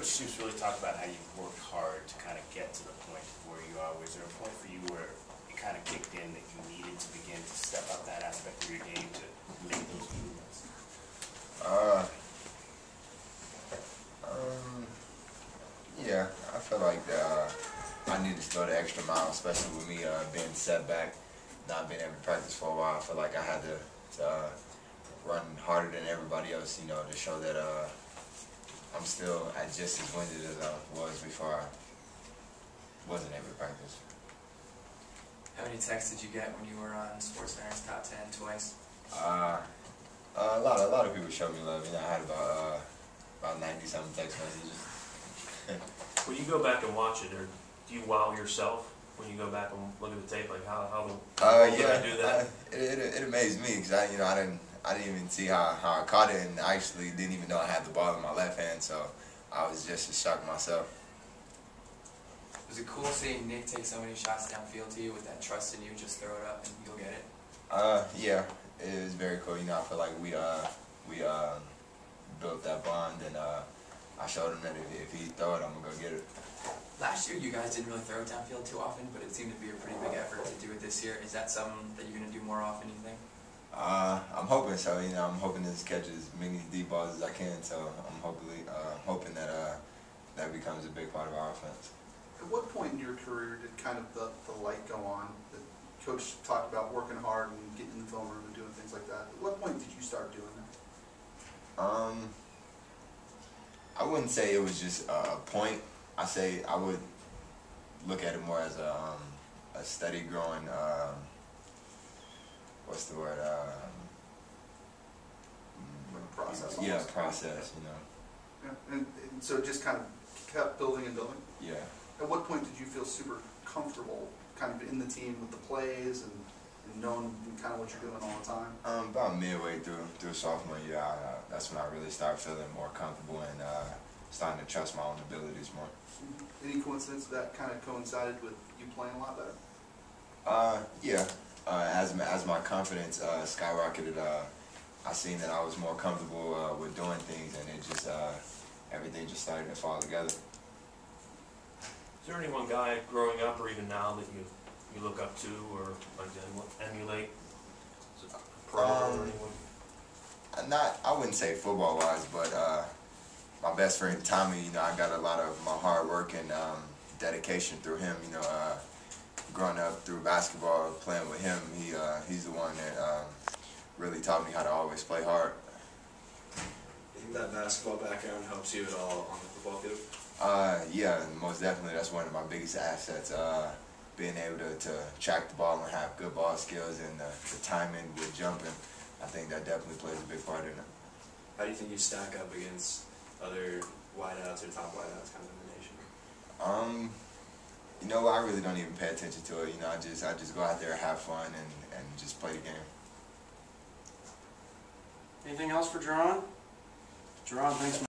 Coach Stoops really talked about how you've worked hard to kind of get to the point where you are. Was there a point for you where it kind of kicked in that you needed to begin to step up that aspect of your game to make those movements? Yeah, I feel like that, I need to go the extra mile, especially with me being set back, not being able to practice for a while. I feel like I had to run harder than everybody else, you know, to show that I'm still just as winded as I was before I wasn't able to practice. How many texts did you get when you were on SportsCenter's Top 10 twice? A lot of people showed me love. You know, I had about 90-something text messages. When you go back and watch it, or do you wow yourself when you go back and look at the tape? Like how did I do that? It amazed me because I didn't even see how I caught it, and I actually didn't even know I had the ball in my left hand, so I was just as shocked myself. Was it cool seeing Nick take so many shots downfield to you with that trust in you, just throw it up and you'll get it? Yeah, it was very cool. You know, I feel like we built that bond, and I showed him that if he throw it, I'm gonna go get it. Last year, you guys didn't really throw it downfield too often, but it seemed to be a pretty big effort to do it this year. Is that something that you're gonna do more often, you think? I'm hoping so. You know, I'm hoping to catch as many deep balls as I can. So I'm hoping that that becomes a big part of our offense. At what point in your career did kind of the light go on? The coach talked about working hard and getting in the film room and doing things like that. At what point did you start doing that? I wouldn't say it was just a point. I would look at it more as a steady growing. What's the word? Process. Yeah, process. You know. Yeah, and so it just kind of kept building and building. Yeah. At what point did you feel super comfortable, kind of in the team with the plays and knowing kind of what you're doing all the time? About midway through sophomore year, that's when I really started feeling more comfortable and starting to trust my own abilities more. Any coincidence that kind of coincided with you playing a lot better? Yeah. As my confidence skyrocketed, I seen that I was more comfortable with doing things, and it just everything just started to fall together. Is there any one guy growing up or even now that you look up to or like to emulate? Is it a pro or anyone? I wouldn't say football wise, but my best friend Tommy, you know, I got a lot of my hard work and dedication through him. You know, growing up through basketball, playing with him, he's the one that really taught me how to always play hard. Do you think that basketball background helps you at all on the football field? Yeah, most definitely. That's one of my biggest assets. Being able to track the ball and have good ball skills and the timing with jumping, I think that definitely plays a big part in it. How do you think you stack up against other wideouts or top wideouts kind of in the nation? You know, I really don't even pay attention to it. You know, I just go out there, have fun, and just play the game. Anything else for Juron? Juron, thanks.